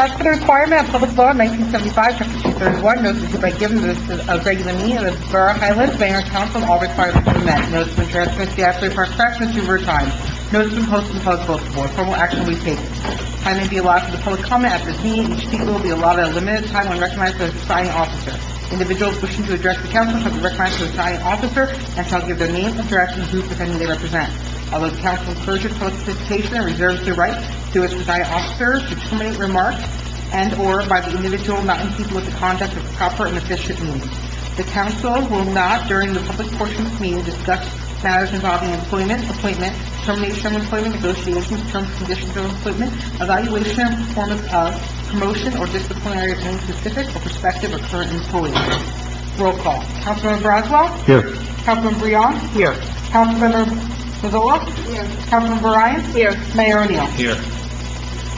As for the requirement of Public Law 1975, Chapter 231, notice is hereby given that this is a regular meeting of the Borough of Highlands, Mayor and Council, and all requirements are met. Notice has been transmitted to the Asbury Park Press and to River Times. Notice has been posted in the Public Bulletin Board. Formal action will be taken. Time may be allowed for the public comment at this meeting. Each speaker will be allotted a limited time when recognized by the presiding officer. Individuals wishing to address the council shall be recognized by the presiding officer and shall give their name, address, and group, if any, they represent. Although the council encourages public participation and reserves the right to its presiding officer to terminate remarks and/or by the individual not in keeping with the conduct of proper and efficient meetings. The council will not, during the public portion of this meeting, discuss matters involving employment, appointment, termination of employment, negotiations, terms, conditions of employment, evaluation and performance of, promotion, or disciplinary of any specific or prospective or current employee. Roll call. Councilmember Braswell? Here. Councilmember Breon? Here. Councilmember Mazzola? Here. Councilmember Ryan? Here. Mayor O'Neill? Here.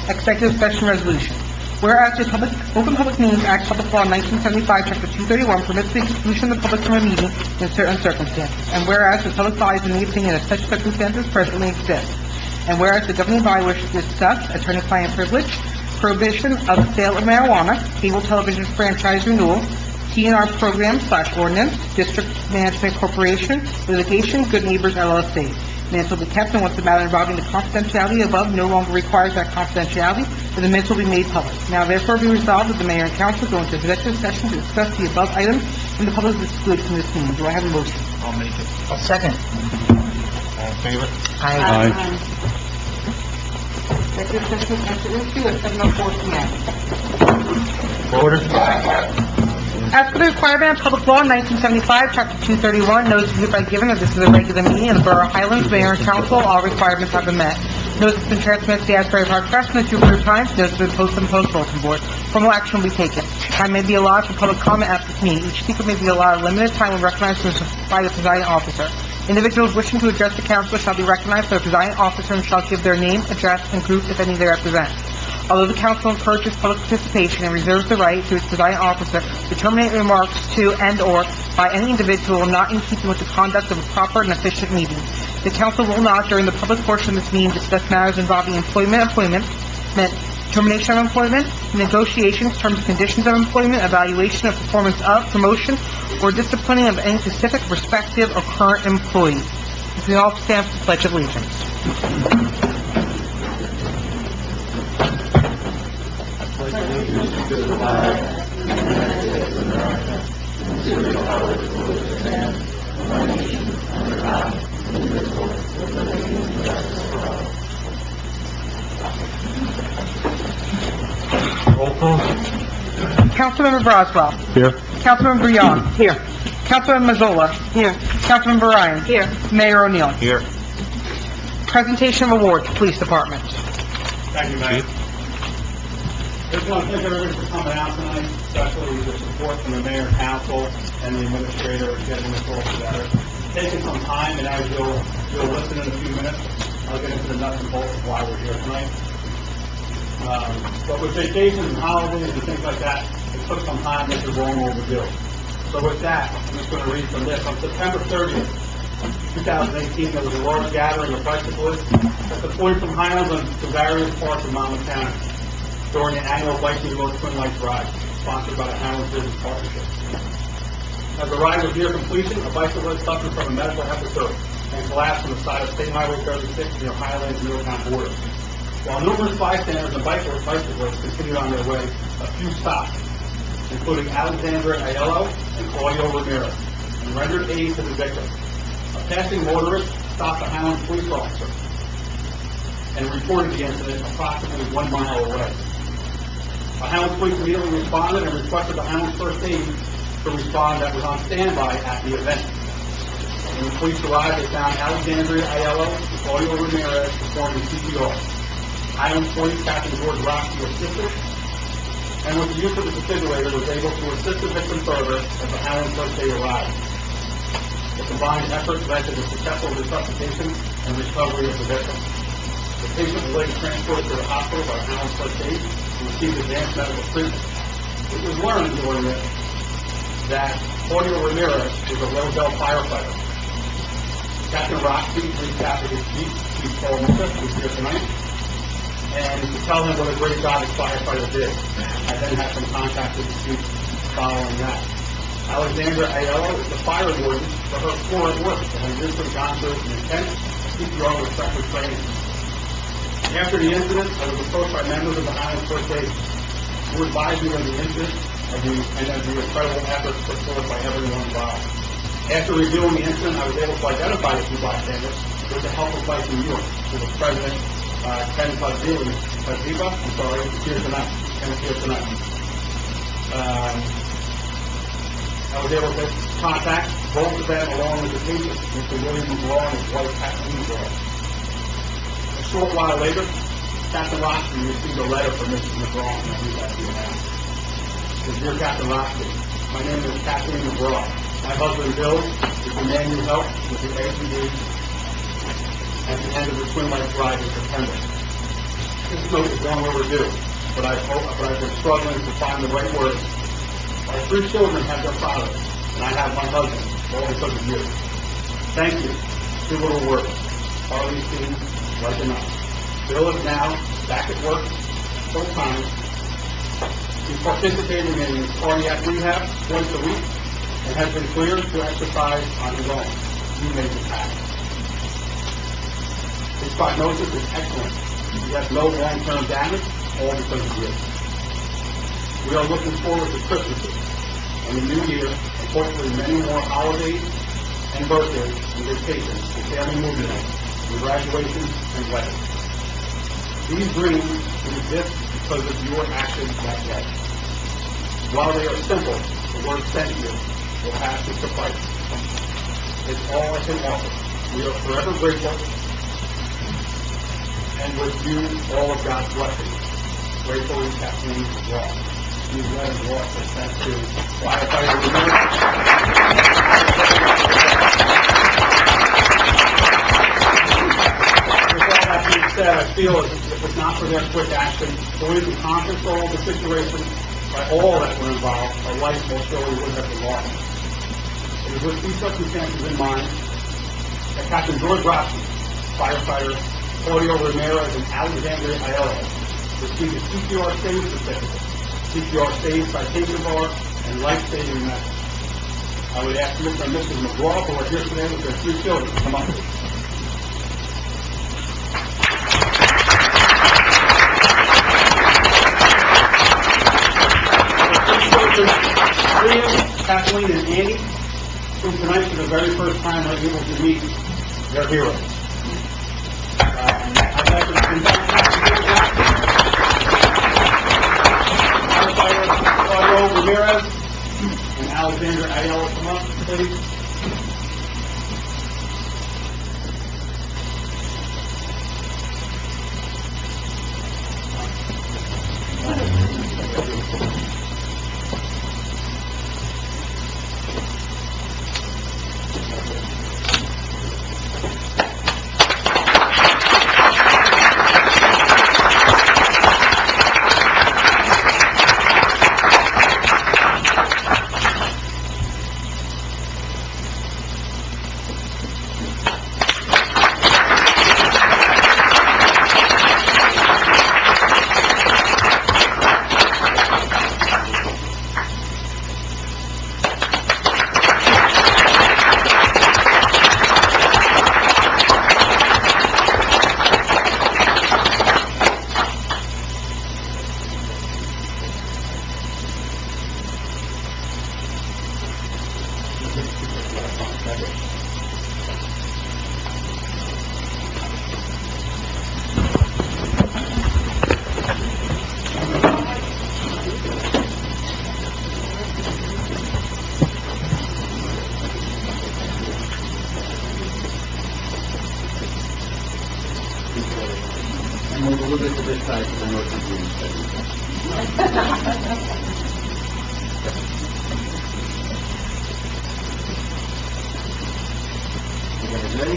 Executive session resolution. Whereas the Open Public Meetings Act, Public Law 1975, Chapter 231 permits the exclusion of the public from a meeting in certain circumstances. And whereas the public body is in the opinion that such circumstances presently exist. And whereas the governing body wishes to discuss attorney-client privilege, prohibition of the sale of marijuana, cable television franchise renewal, TNR program/ordinance, district management corporation, litigation, Good Neighbors LLC. Minutes will be kept, and once the matter involving the confidentiality above no longer requires that confidentiality, then the minutes will be made public. Now therefore be resolved that the mayor and council go into executive session to discuss the above items, and the public is excluded from this meeting. Do I have a motion? I'll make it. A second. All in favor? Aye. Executive session is entered into at 7:04 p.m. Order. As for the requirement of Public Law 1975, Chapter 231, notice is hereby given that this is a regular meeting of the Borough of Highlands, Mayor and Council. All requirements have been met. Notice has been transmitted to the Asbury Park Press and the two River Times. Notice has been posted on the Post Bulletin Board. Formal action will be taken. Time may be allowed for public comment at this meeting. Each speaker may be allowed a limited time when recognized by the presiding officer. Individuals wishing to address the council shall be recognized by the presiding officer and shall give their name, address, and group, if any, they represent. Although the council encourages public participation and reserves the right to its presiding officer to terminate remarks to and/or by any individual not in keeping with the conduct of a proper and efficient meeting, the council will not, during the public portion of this meeting, discuss matters involving employment, termination of employment, negotiations, terms and conditions of employment, evaluation of performance of, promotion, or disciplining of any specific, prospective, or current employee. If we all stand for the Pledge of Allegiance. Roll call. Councilmember Braswell. Here. Councilmember Breon. Here. Councilmember Mazzola. Here. Councilmember Ryan. Here. Mayor O'Neill. Here. Presentation of awards, Police Department. Thank you, Mayor. I just want to thank everybody for coming out tonight, especially the support from the mayor and council and the administrator getting this all together. Taking some time, and as you'll listen in a few minutes, I'll get into the nuts and bolts of why we're here tonight. But with vacations and holidays and things like that, it took some time to get the long overdue. So with that, I'm just going to read from this. On September 30th, 2018, there was a large gathering of bicyclists that deployed from Highlands to various parts of Monmouth County during the annual Biking Road Twin Lights Ride, sponsored by the Highlands Business Partnership. As the ride was near completion, a bicyclist suffered from a medical episode and collapsed on the side of State Highway 36 near Highlands and Middletown border. While numerous bystanders and bicyclists continued on their way, a few stopped, including Alexandra Aiello and Claudio Ramirez, and rendered aid to the victim. A passing motorist stopped a Highlands police officer and reported the incident approximately 1 mile away. The Highlands police immediately responded and requested the Highlands First Aid to respond that was on standby at the event. When the police arrived, they found Alexandria Aiello and Claudio Ramirez performing CPR. Highlands Police Captain George Roxy assisted, and with the use of the defibrillator was able to assist the victim further as the Highlands First Aid arrived. The combined efforts led to the successful resuscitation and recovery of the victim. The patient was later transported to the hospital by Highlands First Aid and received advanced medical treatment. It was learned during this that Claudio Ramirez was a Roselle firefighter. Captain Roxy recapped his chief, Chief Paul Mika, who's here tonight, and to tell him what a great job his firefighter did. I then had some contact with the chief following that. Alexandra Aiello is the fire warden for her floor at work, and has recently gone through an intense CPR refresher training. After the incident, I was approached by members of the Highlands First Aid who advised me of the incident and of the incredible efforts put forth by everyone involved. After reviewing the incident, I was able to identify the two bystanders with the help of Vice New York, who was President Ken Paziba, I'm sorry, here tonight. Ken's here tonight. I was able to contact both of them along with the patient, Mr. William McGraw and his wife, Kathleen McGraw. A short while later, Captain Roxby received a letter from Mrs. McGraw, and I read that to you now. It says, "Dear Captain Roxby, my name is Kathleen McGraw. My husband, Bill, is the man you helped with the APD at the end of the Twin Lakes ride in September. This note is long overdue, but I've been struggling to find the right words. My 3 children have their father, and I have my husband, all because of you. Thank you. 2 little words. Harley seems like enough. Bill is now back at work full time. He's participating in cardiac rehab twice a week and has been cleared to exercise on his own. He made it happen. His prognosis is excellent. He has no long-term damage, all because of you. We are looking forward to Christmases and the New Year, and hopefully many more holidays and birthdays and vacations, and family movie nights, and graduations and weddings. These dreams exist because of your actions that day. While they are simple, the word "thank you" will have to suffice. It's all I can offer. We are forever grateful, and with you, all of God's blessings. Gratefully, Kathleen McGraw. These letters were also sent to firefighter Ramirez. With all that being said, I feel as if it's not for their quick action, believe in calm control of the situation by all that were involved, a life most surely would have been lost. It is with these circumstances in mind that Captain George Roxby, firefighter Claudio Ramirez, and Alexandria Aiello received a CPR save certificate, CPR save citation bar, and life-saving message. I would ask Mr. and Mrs. McGraw, who are here today with their 3 children, to come up. Maria, Kathleen, and Annie, who tonight for the very first time are able to meet their hero. I'd like to invite firefighter Claudio Ramirez and Alexandra Aiello to come up, please. And move a little bit to this side because I know it's being studied. You guys ready?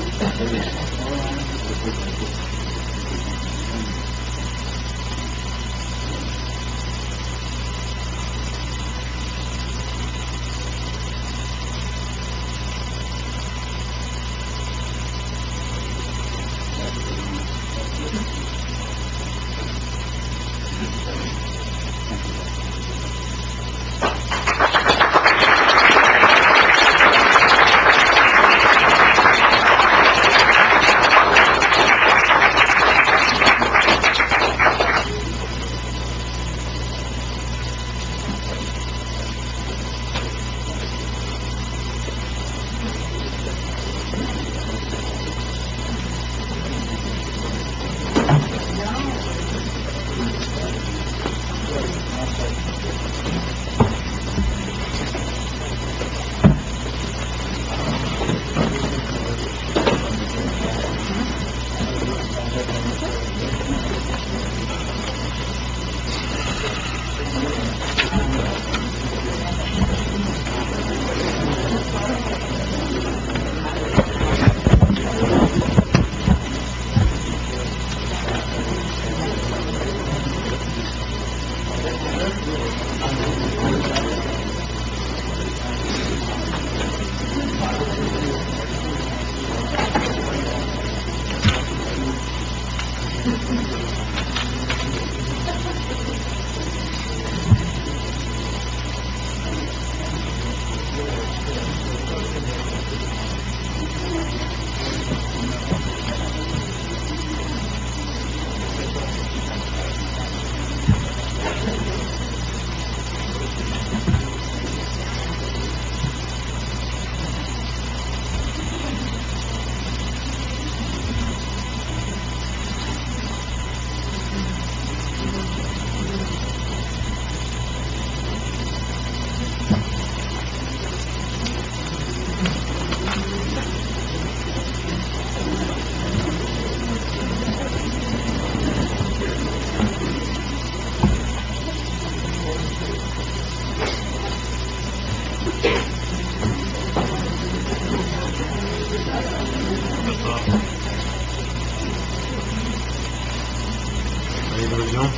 Ready to resume?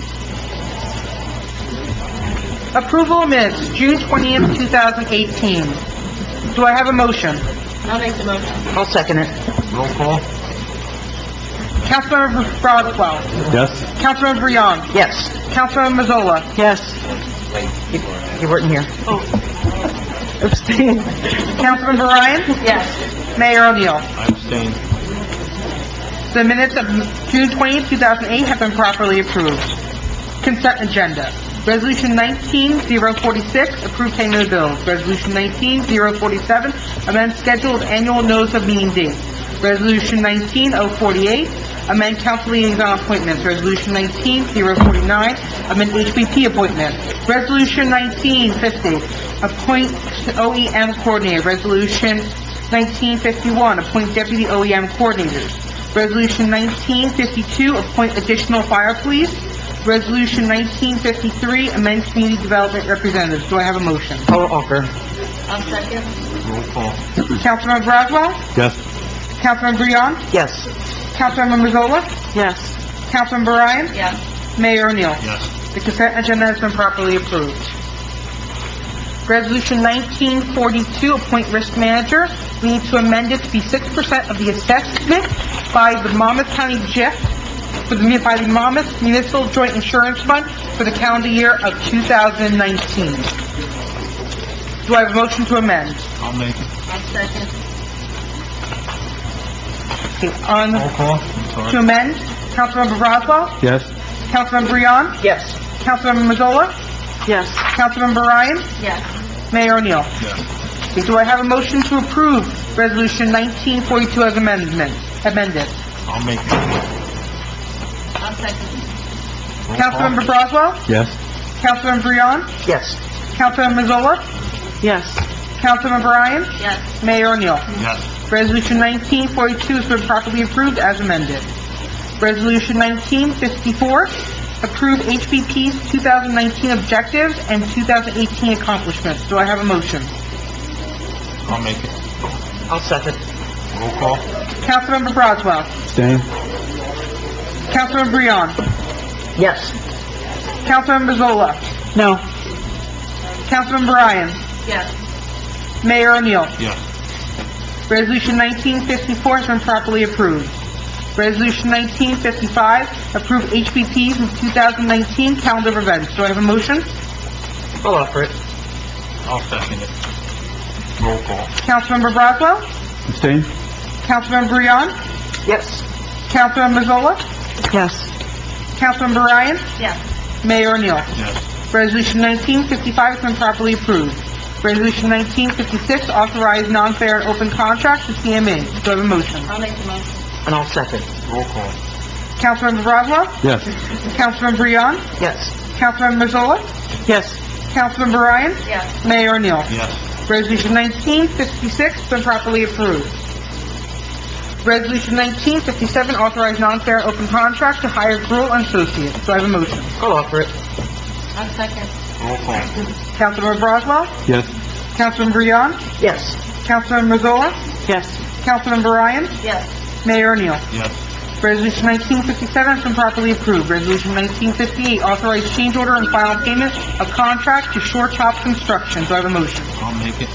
Approval of minutes, June 20th, 2018. Do I have a motion? I'll make the motion. I'll second it. Roll call? Councilmember Broswell. Yes. Councilmember Breon. Yes. Councilmember Mazzola. Yes. You weren't here. Abstain. Councilmember Ryan. Yes. Mayor O'Neill. I abstain. The minutes of June 20th, 2008 have been properly approved. Consent agenda. Resolution 19-046, approve payment of bills. Resolution 19-047, amend schedule of annual notice of meeting dates. Resolution 19-048, amend council liaison appointments. Resolution 19-049, amend HBP appointment. Resolution 19-50, appoint OEM coordinator. Resolution 19-51, appoint deputy OEM coordinators. Resolution 1952, appoint additional fire police. Resolution 1953, amend community development representatives. Do I have a motion? I'll offer. I'll second. Roll call? Councilmember Broswell? Yes. Councilmember Breon? Yes. Councilmember Mazzola? Yes. Councilmember Ryan? Yes. Mayor O'Neill? Yes. The consent agenda has been properly approved. Resolution 1942, appoint risk manager. We need to amend it to be 6% of the assessment by the Monmouth County JIF, by the Monmouth Municipal Joint Insurance Fund for the calendar year of 2019. Do I have a motion to amend? I'll make it. I'll second. Okay, on, Roll call? I'm to sorry. amend, Councilmember Roswell, Yes. Councilmember Breon, Yes. Councilmember Mazzola, Yes. Councilmember Ryan, Yes. Mayor O'Neill. Yes. Okay, do I have a motion to approve Resolution 1942 as amended? I'll make it. I'll second. Roll call? Councilmember Broswell, Yes. Councilmember Breon, Yes. Councilmember Mazzola, Yes. Councilmember Ryan, Yes. Mayor O'Neill. Yes. Resolution 1942 has been properly approved as amended. Resolution 1954, approve HBP's 2019 objectives and 2018 accomplishments. Do I have a motion? I'll make it. I'll second. Roll call? Councilmember Broswell, Abstain. Councilmember Breon, Yes. Councilmember Mazzola, No. Councilmember Ryan, Yes. Mayor O'Neill. Yes. Resolution 1954 has been properly approved. Resolution 1955, approve HBP's 2019 calendar of events. Do I have a motion? I'll offer it. I'll second it. Roll call? Councilmember Broswell, Abstain. Councilmember Breon, Yes. Councilmember Mazzola, Yes. Councilmember Ryan, Yes. Mayor O'Neill. Yes. Resolution 1955 has been properly approved. Resolution 1956, authorize non-fair and open contracts to CME. Do I have a motion? I'll make the motion. And I'll second. Roll call? Councilmember Broswell, Yes. Councilmember Breon, Yes. Councilmember Mazzola, Yes. Councilmember Ryan, Yes. Mayor O'Neill. Yes. Resolution 1956 has been properly approved. Resolution 1957, authorize non-fair and open contract to hire Gruel and Associates. Do I have a motion? I'll offer it. I'll second. Roll call? Councilmember Broswell, Yes. Councilmember Breon, Yes. Councilmember Mazzola, Yes. Councilmember Ryan, Yes. Mayor O'Neill. Yes. Resolution 1957 has been properly approved. Resolution 1958, authorize change order and final payment of contract to Shore Top Construction. Do I have a motion? I'll make it.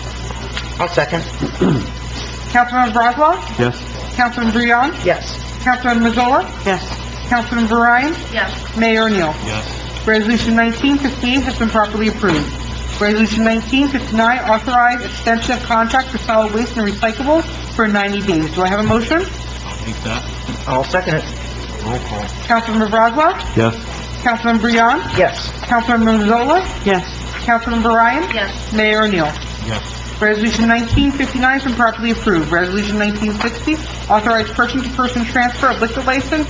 I'll second. Councilmember Broswell, Yes. Councilmember Breon, Yes. Councilmember Mazzola, Yes. Councilmember Ryan, Yes. Mayor O'Neill. Yes. Resolution 1958 has been properly approved. Resolution 1959, authorize extension of contract for solid waste and recyclables for 90 days. Do I have a motion? I'll make that. I'll second it. Roll call? Councilmember Broswell, Yes. Councilmember Breon, Yes. Councilmember Mazzola, Yes. Councilmember Ryan, Yes. Mayor O'Neill. Yes. Resolution 1959 has been properly approved. Resolution 1960, authorized person-to-person transfer of liquor license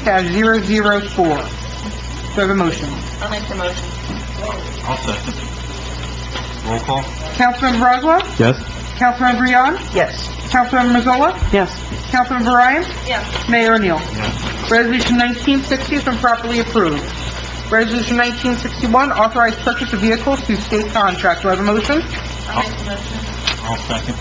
1317-33-004. Do I have a motion? I'll make the motion. I'll second. Roll call? Councilmember Broswell, Yes. Councilmember Breon, Yes. Councilmember Mazzola, Yes. Councilmember Ryan, Yes. Mayor O'Neill. Yes. Resolution 1960 has been properly approved. Resolution 1961, authorized purchase of vehicles through state contract. Do I have a motion? I'll make the motion. I'll second.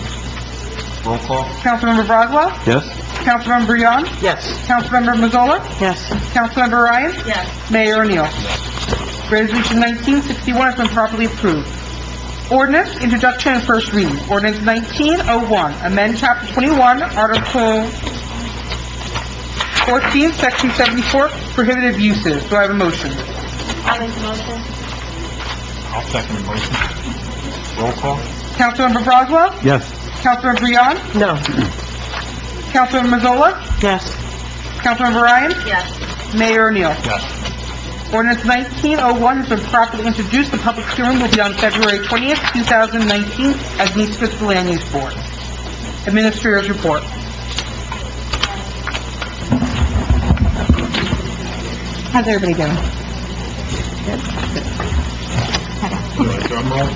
Roll call? Councilmember Broswell, Yes. Councilmember Brouillon? Yes. Councilmember Mazzola? Yes. Councilmember Ryan? Yes. Mayor O'Neil? Resolution 1961 has been properly approved. Ordinance, introduction and first reading. Ordinance 1901, amend Chapter 21, Article 14, Section 74, prohibited uses. Do I have a motion? I'll make the motion. I'll second the motion. Roll call? Councilmember Broswell? Yes. Councilmember Brouillon? No. Councilmember Mazzola? Yes. Councilmember Ryan? Yes. Mayor O'Neil? Yes. Ordinance 1901 has been properly introduced. The public hearing will be on February 20th, 2019, at the East Fiscal Land Use Board. Administrator's report. How's everybody doing? Drum roll?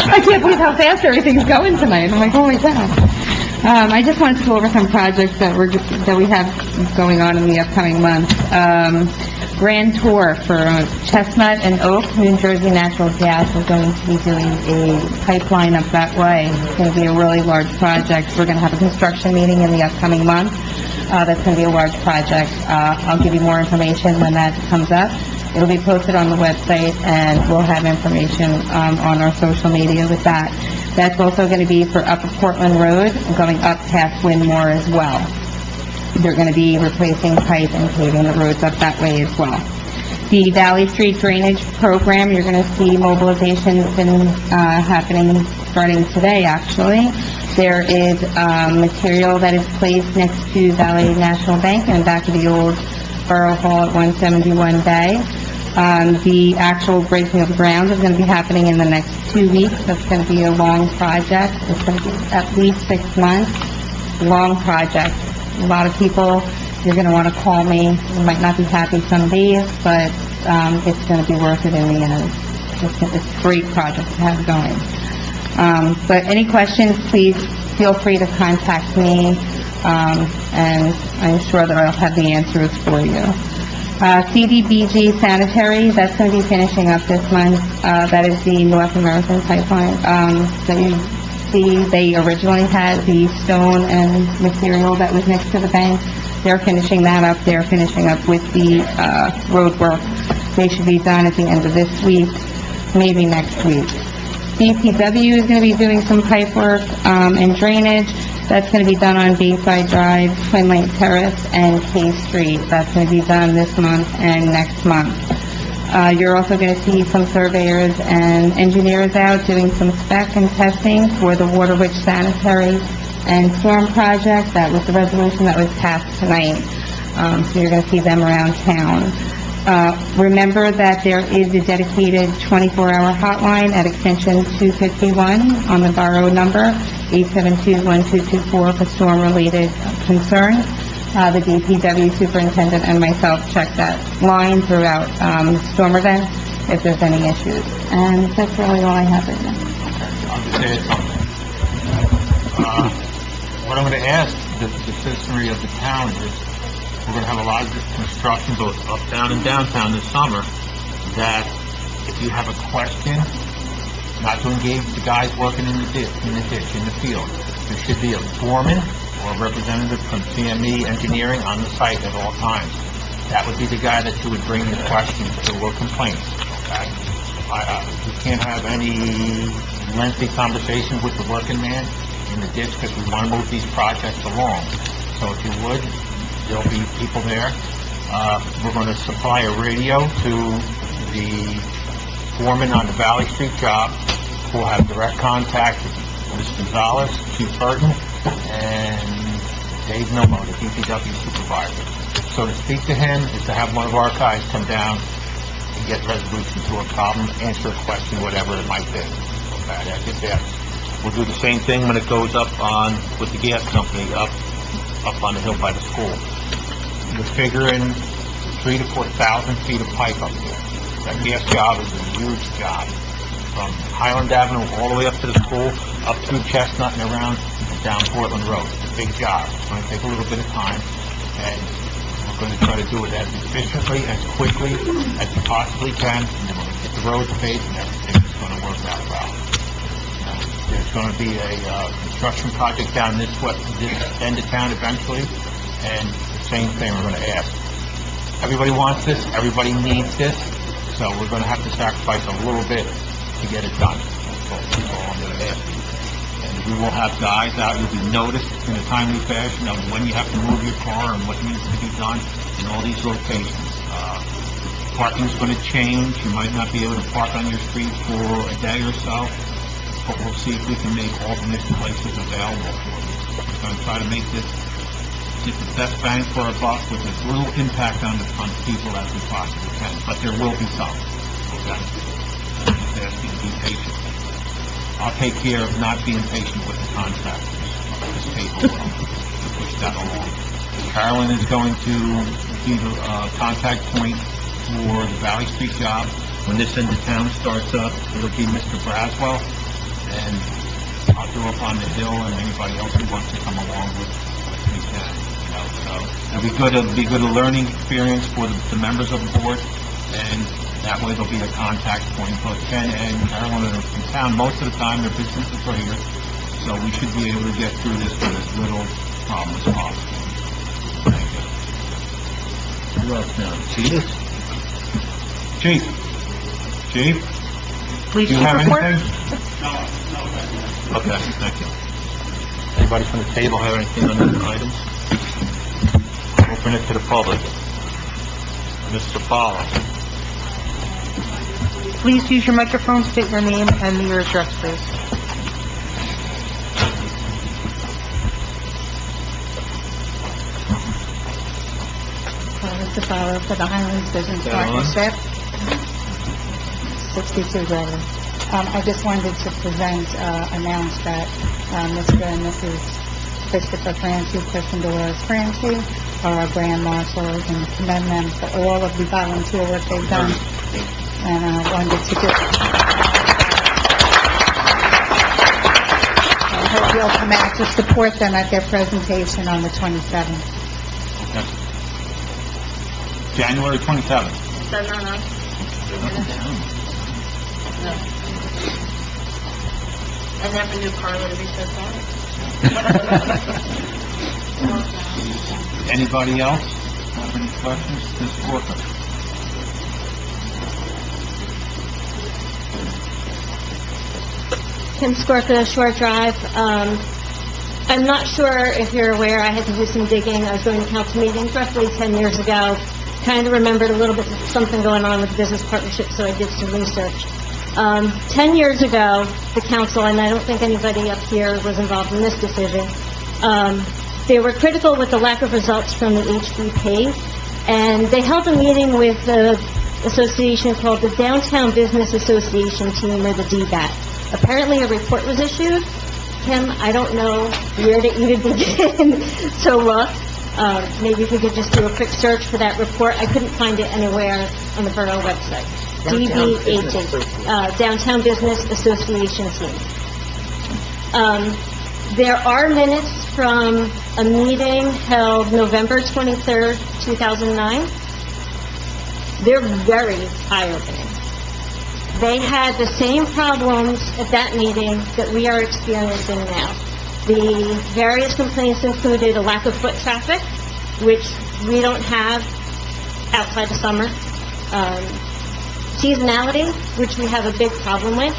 I can't believe how fast everything's going tonight. I'm like, holy cow. I just wanted to go over some projects that we have going on in the upcoming months. Grand tour for Chestnut and Oak, New Jersey Natural Gas is going to be doing a pipeline up that way. It's going to be a really large project. We're going to have a construction meeting in the upcoming month. That's going to be a large project. I'll give you more information when that comes up. It'll be posted on the website, and we'll have information on our social media with that. That's also going to be for Upper Portland Road, going up past Winmore as well. They're going to be replacing pipe and paving the roads up that way as well. The Valley Street Drainage Program, you're going to see mobilization has been happening starting today, actually. There is material that is placed next to Valley National Bank in the back of the old Borough Hall at 171 Bay. The actual breaking of ground is going to be happening in the next 2 weeks. That's going to be a long project. It's going to be at least 6 months. Long project. A lot of people, you're going to want to call me. You might not be happy some days, but it's going to be worth it in the end. It's a great project to have going. But any questions, please feel free to contact me, and I'm sure that I'll have the answers for you. CDBG Sanitary, that's going to be finishing up this month. That is the North American pipeline that you see. They originally had the stone and material that was next to the bank. They're finishing that up. They're finishing up with the road work. They should be done at the end of this week, maybe next week. DPW is going to be doing some pipe work and drainage. That's going to be done on Bayside Drive, Twin Lake Terrace, and K Street. That's going to be done this month and next month. You're also going to see some surveyors and engineers out doing some spec and testing for the Waterwitch Sanitary and Storm Project. That was the resolution that was passed tonight. So you're going to see them around town. Remember that there is a dedicated 24-hour hotline at extension 251 on the borough number, 872-1224, for storm-related concerns. The DPW superintendent and myself check that line throughout storm events if there's any issues. And that's really all I have right now. I'll just add something. What I'm going to ask the citizenry of the town is, we're going to have a lot of construction both uptown and downtown this summer, that if you have a question, not to engage the guys working in the ditch, in the field. There should be a foreman or a representative from CME Engineering on the site at all times. That would be the guy that you would bring your questions to or complaints, okay? You can't have any lengthy conversations with the working man in the ditch, because we want to move these projects along. So if you would, there'll be people there. We're going to supply a radio to the foreman on the Valley Street job, who will have direct contact with Ms. Gonzalez, Chief Burton, and Dave Nomo, the DPW supervisor. So to speak to him is to have one of our guys come down and get resolution to a problem, answer a question, whatever it might be. Okay, I think that we'll do the same thing when it goes up on, with the gas company, up on the hill by the school. You're figuring 3,000 to 4,000 feet of pipe up there. That gas job is a huge job. From Highland Avenue all the way up to the school, up through Chestnut and around and down Portland Road. It's a big job. It's going to take a little bit of time, and we're going to try to do it as efficiently, as quickly as we possibly can, and then when we get the roads paved and everything, it's going to work out well. There's going to be a construction project down this end of town eventually, and the same thing we're going to ask. Everybody wants this, everybody needs this, so we're going to have to sacrifice a little bit to get it done. That's all I'm going to ask you. And we will have guys out, you'll be noticed in a timely fashion of when you have to move your car and what needs to be done in all these locations. Parking's going to change. You might not be able to park on your street for a day or so, but we'll see if we can make alternate places available for you. We're going to try to make this get the best bang for our buck with as little impact on the people as we possibly can, but there will be some, okay? I just ask you to be patient. I'll take care of not being patient with the contractors. This paper will to push that along. Carolyn is going to be the contact point for the Valley Street job. When this end of town starts up, it'll be Mr. Braswell, and I'll do up on the hill, and anybody else who wants to come along with me can. You know, so it'll be good a learning experience for the members of the board, and that way there'll be a contact point. Both Ken and Carolyn are in town most of the time. Their businesses are here, so we should be able to get through this with as little problem as possible. Thank you. Who else now? Chief? Chief? Police Do you chief have report? anything? Okay, thank you. Anybody from the table have anything on these items? Open it to the public. Mr. Fowler. Please use your microphone, state your name and your address, please. Mr. Fowler for the Highlands Business Carolyn. Partnership, 62 Glenn. I just wanted to announce that Mr. and Mrs. Christopher Francie, Christian Dolores Francie, are our grand marshals, and commend them for all of the volunteer work they've done. And I wanted to just... I hope you'll come out to support them at their presentation on the 27th. Okay. January 27th. So, no. I never knew Carla to be so fast. Anybody else have any questions? Ms. Walker? Kim Skorka, Short Drive. I'm not sure if you're aware, I had to do some digging. I was going to council meetings roughly 10 years ago. Kind of remembered a little bit of something going on with the business partnership, so I did some research. 10 years ago, the council, and I don't think anybody up here was involved in this decision, they were critical with the lack of results from the HBP, and they held a meeting with the association called the Downtown Business Association Team, or the DBAT. Apparently a report was issued. Kim, I don't know where to even begin to look. Maybe if we could just do a quick search for that report. I couldn't find it anywhere on the borough website. DBAT, Downtown Business Association Team. There are minutes from a meeting held November 23rd, 2009. They're very eye-opening. They had the same problems at that meeting that we are experiencing now. The various complaints included a lack of foot traffic, which we don't have outside the summer. Seasonality, which we have a big problem with.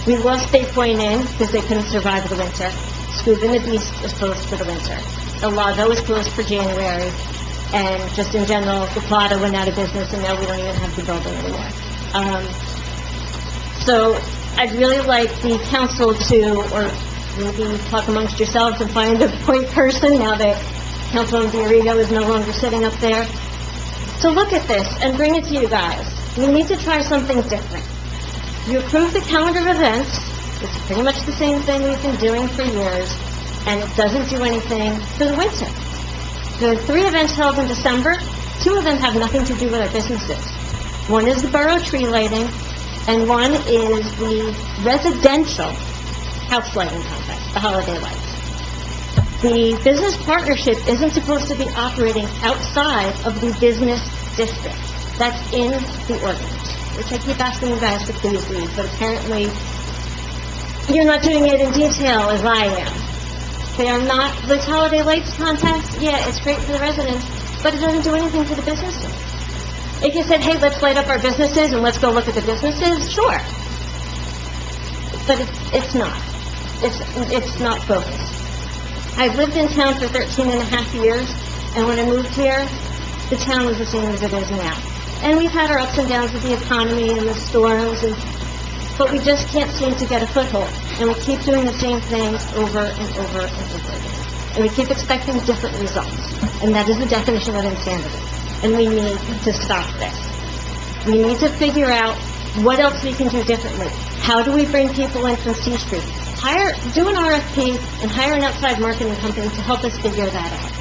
We lost Bay Point Inn because they couldn't survive the winter. Scuba and the Beast is closed for the winter. El Lago is closed for January. And just in general, the Plata went out of business, and now we don't even have the building anymore. So I'd really like the council to, or maybe talk amongst yourselves and find a point person now that Councilman Diorigo is no longer sitting up there, to look at this and bring it to you guys. We need to try something different. You approve the calendar of events. It's pretty much the same thing we've been doing for years, and it doesn't do anything for the winter. The 3 events held in December, 2 of them have nothing to do with our businesses. One is the borough tree lighting, and one is the residential house lighting contest, the holiday lights. The business partnership isn't supposed to be operating outside of the business district. That's in the ordinance, which I keep asking you guys to please read, but apparently you're not doing it in detail as I am. They are not, this holiday lights contest, yeah, it's great for the residents, but it doesn't do anything for the businesses. If you said, hey, let's light up our businesses and let's go look at the businesses, sure. But it's not. It's not focused. I've lived in town for 13 and a half years, and when I moved here, the town was the same as it is now. And we've had our ups and downs with the economy and the storms, but we just can't seem to get a foothold. And we keep doing the same things over and over and over again. And we keep expecting different results. And that is the definition of insanity. And we need to stop this. We need to figure out what else we can do differently. How do we bring people in from C Street? Do an RFP and hire an outside marketing company to help us figure that out.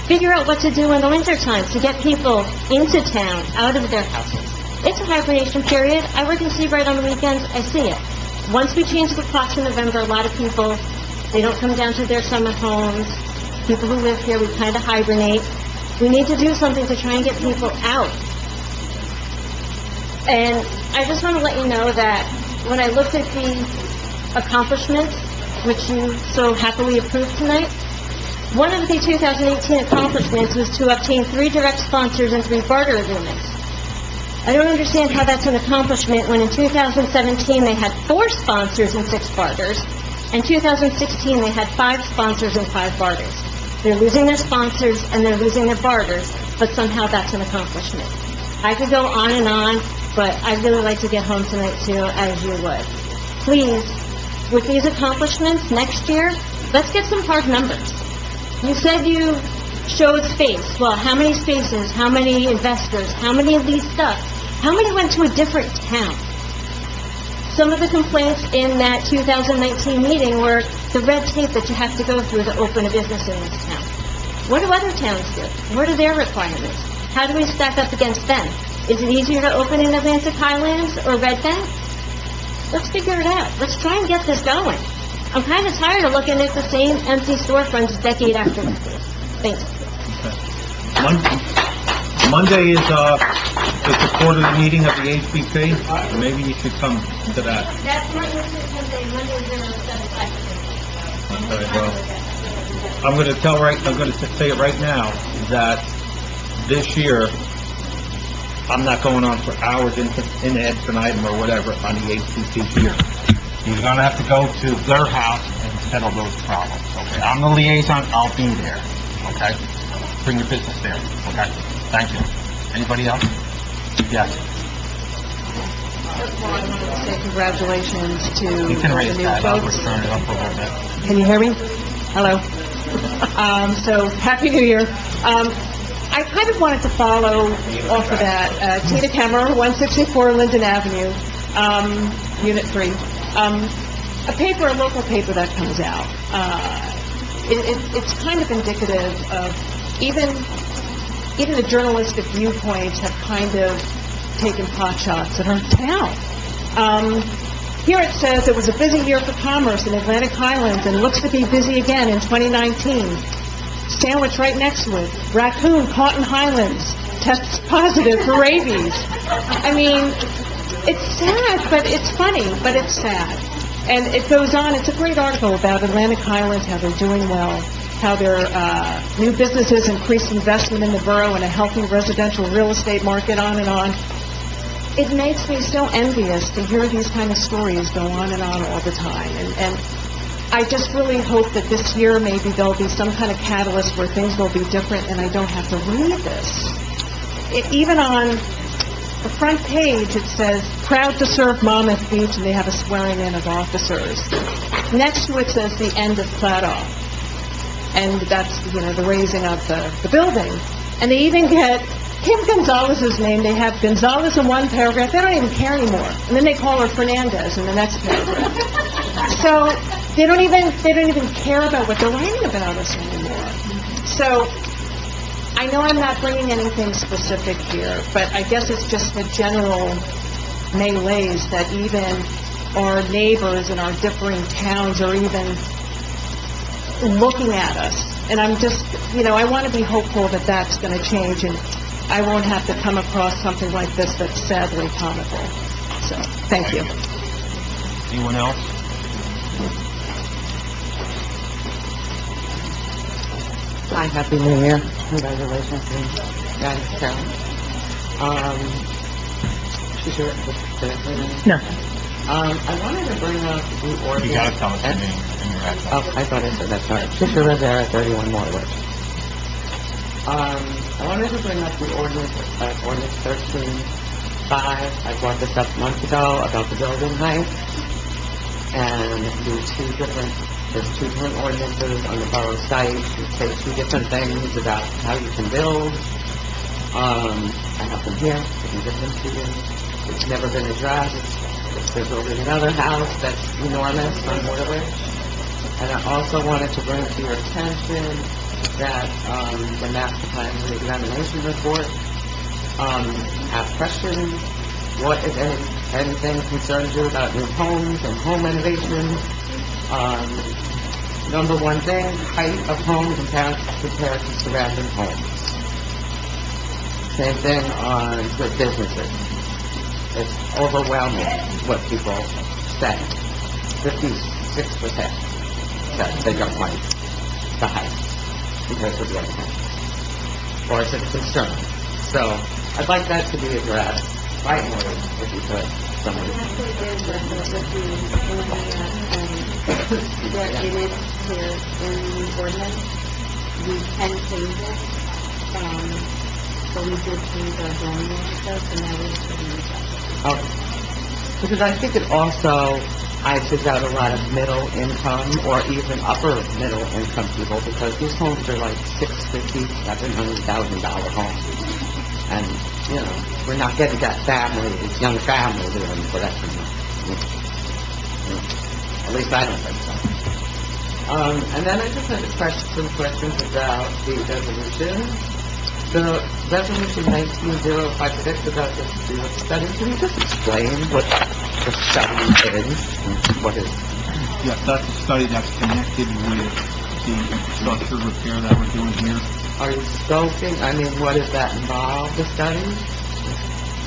Figure out what to do in the wintertime to get people into town, out of their houses. It's a hibernation period. I work in Seabright on the weekends. I see it. Once we change the clocks in November, a lot of people, they don't come down to their summer homes. People who live here, we kind of hibernate. We need to do something to try and get people out. And I just want to let you know that when I looked at the accomplishments, which you so happily approved tonight, one of the 2018 accomplishments was to obtain 3 direct sponsors and 3 barter agreements. I don't understand how that's an accomplishment when in 2017 they had 4 sponsors and 6 barters, and 2016 they had 5 sponsors and 5 barters. They're losing their sponsors and they're losing their barters, but somehow that's an accomplishment. I could go on, but I'd really like to get home tonight too, as you would. Please, with these accomplishments next year, let's get some hard numbers. You said you showed space. Well, how many spaces? How many investors? How many leased up? How many went to a different town? Some of the complaints in that 2019 meeting were the red tape that you have to go through to open a business in this town. What do other towns do? What are their requirements? How do we stack up against them? Is it easier to open in Atlantic Highlands or Red Bank? Let's figure it out. Let's try and get this going. I'm kind of tired of looking at the same empty storefronts decade after decade. Thanks. Monday is the quarterly meeting of the HBC. Maybe you should come to that. That's Monday, 075. Okay, well, I'm going to say it right now, that this year, I'm not going on for hours in ad infinitum or whatever on the HBC here. You're going to have to go to their house and settle those problems, okay? I'm the liaison, I'll be there, okay? Bring your business there, okay? Thank you. Anybody else? Yes. First of all, I wanted to say congratulations to You can the raise new that, I'll folks. just turn it up a little bit. Can you hear me? Hello. So, Happy New Year. I kind of wanted to follow off of that. Tina Kemmer, 164 Linden Avenue, Unit 3. A local paper that comes out. It's kind of indicative of even the journalistic viewpoints have kind of taken pot shots at our town. Here it says it was a busy year for commerce in Atlantic Highlands and looks to be busy again in 2019. Sandwich right next to it, raccoon caught in Highlands, tests positive for rabies. I mean, it's sad, but it's funny, but it's sad. And it goes on, it's a great article about Atlantic Highlands, how they're doing well, how their new businesses increased investment in the borough and a healthy residential real estate market, on and on. It makes me so envious to hear these kind of stories go on and on all the time. And I just really hope that this year maybe there'll be some kind of catalyst where things will be different and I don't have to read this. Even on the front page, it says, proud to serve Monmouth Beach, and they have a swearing in of officers. Next to it says the end of Plato. And that's, the raising of the building. And they even get Kim Gonzalez's name. They have Gonzalez in one paragraph. They don't even care anymore. And then they call her Fernandez in the next paragraph. So they don't even care about what they're writing about us anymore. So I know I'm not bringing anything specific here, but I guess it's just the general melees that even our neighbors in our differing towns are even looking at us. And I'm just, I want to be hopeful that that's going to change and I won't have to come across something like this that's sadly comical. So, thank you. Anyone else? Hi, Happy New Year. Congratulations, Carol. She's your, no. I wanted to bring up the ordinance. You gotta tell us your name and your address. Oh, I thought I said that, sorry. Tricia Rivera, 31 Morwood. I wanted to bring up the ordinance 13-5. I brought this up months ago about the building height. And there's two different ordinances on the borough site that say two different things about how you can build. I have them here, I can give them to you. It's never been addressed. They're building another house that's enormous on Waterway. And I also wanted to bring to your attention that, the master plan reexamination report, asks questions. What, if anything, concerns you about new homes and home renovations? Number one thing, height of homes compared to surrounding homes. Same thing on with businesses. It's overwhelming what people say. 56% that they don't like the height compared to the other homes. Or it's a concern. So, I'd like that to be addressed. Right, Maureen, if you could, somebody. Actually, there's a, there it is here in the ordinance. We can change it, so we did change our zoning ordinance, and now we're putting it up. Because I think it also ices out a lot of middle income or even upper middle income people, because these homes are like $650,000, $700,000 homes. And, you know, we're not getting that family, this young family doing for that. At least I don't think so. And then I just had some questions about the resolution. The resolution 19056 about the study. Can you just explain what the study is? And what is? Yeah, that's a study that's connected with the infrastructure repair that we're doing here. Are you scoping? I mean, what does that involve, the study?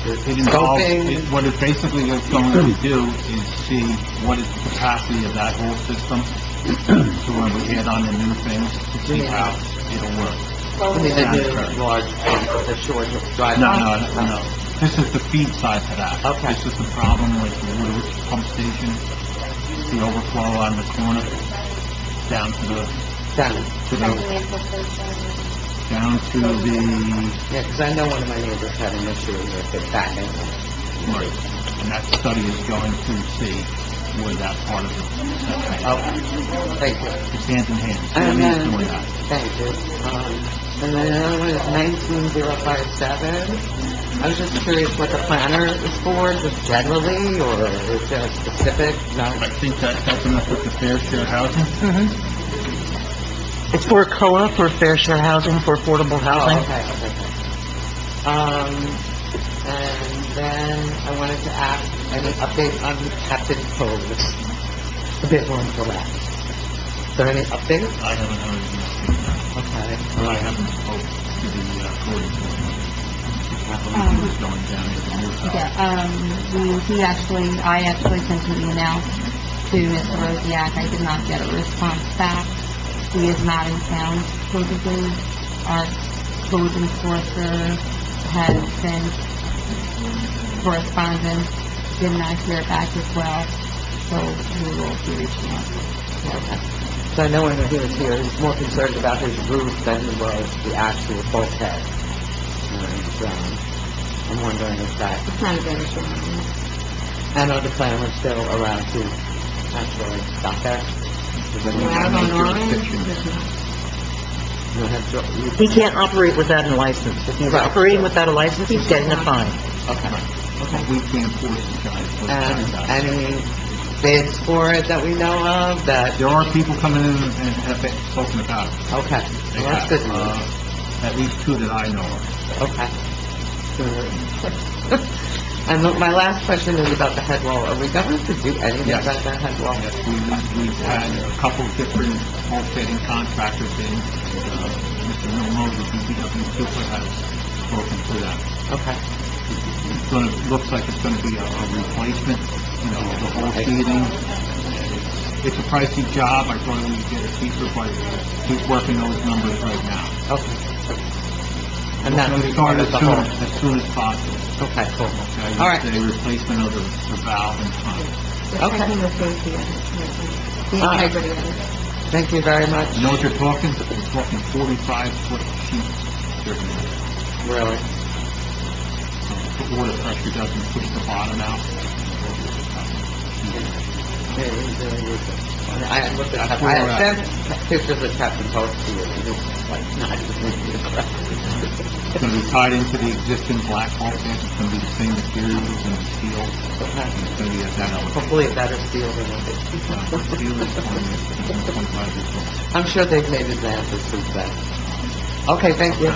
It involves, what it basically is going to do is see what is the capacity of that whole system, so when we add on the new things, to see how it'll work. I mean, the new large pump with the short drive? No. This is the feed side to that. Okay. This is the problem with the water pump station, the overflow on the corner, down to the, down to the, yeah, because I know one of my neighbors had an issue with it back in. right, and that study is going to see where that part of it. Okay, thank you. It's hand in hand. So And we're then, doing that. thank you. And then another one is 19057. I was just curious what the planner is for, just generally, or is there a specific? No? I think that's helping us with the fair share housing. It's for COA, for fair share housing, for affordable housing. Okay. And then I wanted to ask any update on Captain Cole's the bid one for that. Is there any update? I haven't heard anything. Okay. Well, I haven't spoke to the code enforcement. Who's going down to the new house. I actually sent an email to Mr. Rosiak. I did not get a response back. He is not in town, supposedly. Our code enforcer has sent correspondence, did not hear back as well, so we will be reaching out. Okay. So I know when he was here, he was more concerned about his roof than he was the actual bulkhead. And, I'm wondering if that... It's not a bad issue. I know the planner's still around to actually stop there. I don't know. He can't operate without a license. If he's operating without a license, he's getting a fine. Okay. We can't force the guys. And any bids for it that we know of that... There are people coming in and have spoken about it. Okay. They Well, that's have, good news. at least two that I know of. Okay. And my last question is about the head wall. Are we going to do anything Yes. about that head wall? Yes, we've had a couple of different bulkheading contractors in. Mr. Will Moses, the DPW super, has spoken to that. Okay. It's looks like it's gonna be a replacement, the whole sheathing. it's a pricey job, I thought we'd get it cheaper, but he's working those numbers right now. Okay. And that will We'll be start part of as the soon, whole... as soon as possible. Okay, cool. Okay, All right. it's a replacement of the valve and pump. Okay. The All right. integrity of it. Thank you very much. You know what you're talking? You're talking 45-foot sheets. Really. So the water pressure doesn't push the bottom out. I looked at, I sent pictures of Captain Post to you, and it's like not even... It's going to be tied into the existing blacktop tank. It's going to be the same materials and steel. It's going to be at that elevation. Hopefully a better steel than it is. Steel is 25 years old. I'm sure they've made advances since then. Okay, thank you.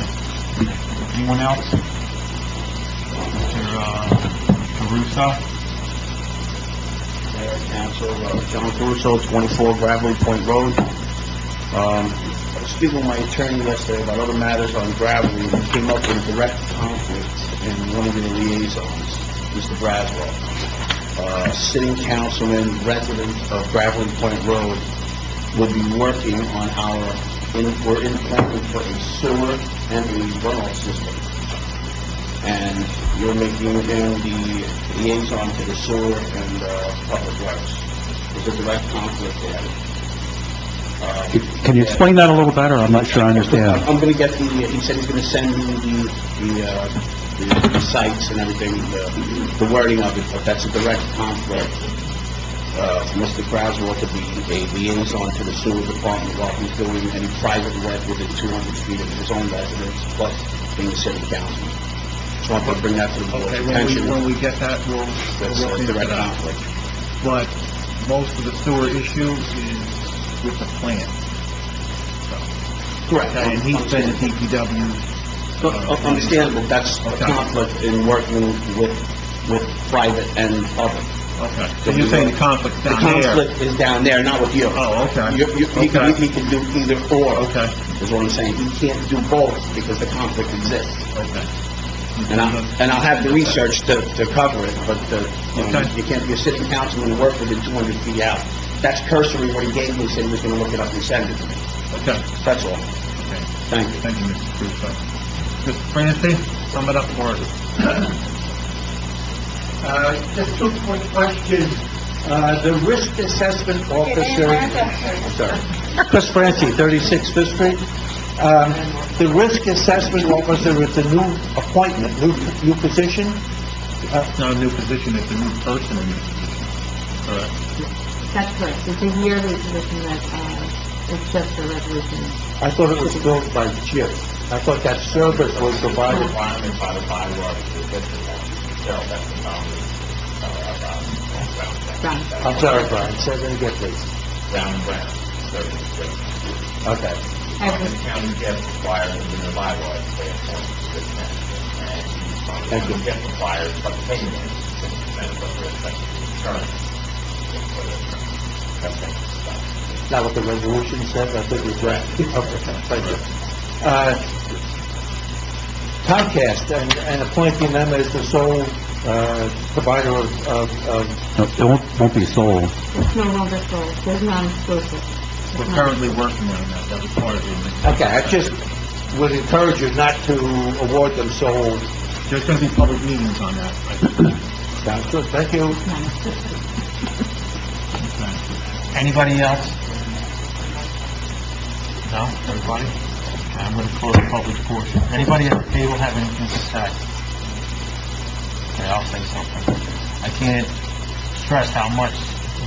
Anyone else? Mr. Caruso? Mayor, Council, John Caruso, 24 Gravelly Point Road. I was speaking with my attorney yesterday about other matters on Gravelly, and we came up with a direct conflict in one of the liaisons, Mr. Braswell. Sitting councilman, resident of Gravelly Point Road, will be working on we're in planning for a sewer and a runoff system. And you're making him the liaison to the sewer and public works. There's a direct conflict there. Can you explain that a little better? I'm not sure I understand. I'm gonna get he said he's gonna send me the sites and everything, the wording of it, but that's a direct conflict. For Mr. Braswell to be a liaison to the sewer department while he's doing any private work within 200 feet of his own residence, plus being a city councilman. Just wanted to bring that to the board's Okay, attention. when we get that, we'll That's look a into direct that. conflict. But most of the sewer issue is with the plant. Correct. Okay, and he's been at DPW. Understandable, that's a Okay. conflict in working with private and public. Okay, so you're saying the conflict's The down there? conflict is down there, not with you. Oh, okay. He can do either or, Okay, is what I'm saying. He can't do both because the conflict exists. okay. And I'll have the research to cover it, but, Okay. you can't be a sitting councilman and work within 200 feet out. That's cursory what he gave me, said he was gonna look it up and send it to me. Okay, That's all. okay. Thank you. Thank you, Mr. Crusoe. Mr. Francis, sum it up for us. Just two quick questions. The risk assessment officer... I'm sorry. Chris Francie, 36 Fifth Street. The risk assessment officer is a new appointment, new position? It's not a new position, it's a new person in this position. Correct. That's correct. It's a yearly position that, it's just a resolution. I thought it was filled by Jim. I thought that service was provided... requirement by the bylaw to get to that. So that's the boundary. Right. I'm sorry, Brian, say that again, please. Brown and brown. Okay. The county gets required within the bylaw to pay a point to the town. Thank you. Get required, but the payment is 6% of the respective insurance. Is that what the resolution said? I think it's right. Okay, thank you. Comcast and appointing them as the sole provider of No, it won't be sold. It's no longer sold. It's non-exclusive. We're currently working on that, that was part of the... Okay, I just would encourage you not to award them sole. There's gonna be public meetings on that. Sounds good, thank you. Okay. Anybody else? No? Everybody? Okay, I'm gonna close the public portion. Anybody at the table have anything to say? Okay, I'll say something. I can't stress how much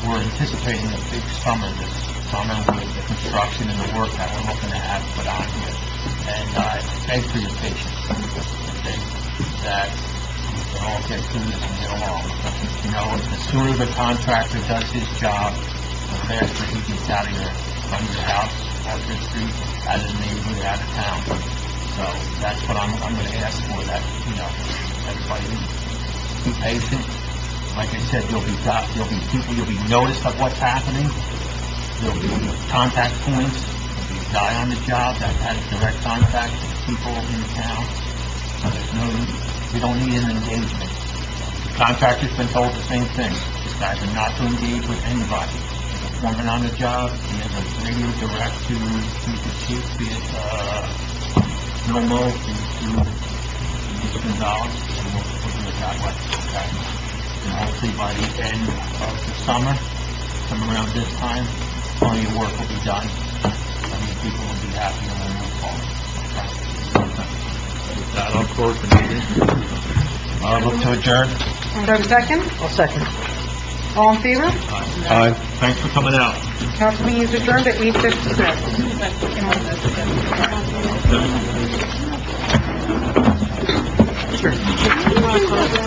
we're anticipating a big summer this summer with the construction and the work that we're looking to have put on here. And I beg for your patience. Okay? That we can all get through this and get along. You know, the sooner the contractor does his job, the faster he gets out of your house, off your street, out of the neighborhood, out of town. So that's what I'm going to ask for, that, you know, everybody be patient. Like I said, you'll be people, you'll be noticed of what's happening. There'll be contact points. There'll be a guy on the job that has direct contact with people in town. So we don't need an engagement. The contractor's been told the same thing. These guys are not to engage with anybody. foreman on the job. He has a radio direct to the chief, be it, Milmo, to Mr. Gonzalez, and we'll do it that way, okay? And hopefully by the end of the summer, come around this time, plenty of work will be done. I mean, people will be happy and we'll move forward, okay? With that, I'll close the meeting. Look to adjourn. Do I have a second? I'll second. All in favor? Aye. Thanks for coming out. Council meeting is adjourned at 8:56.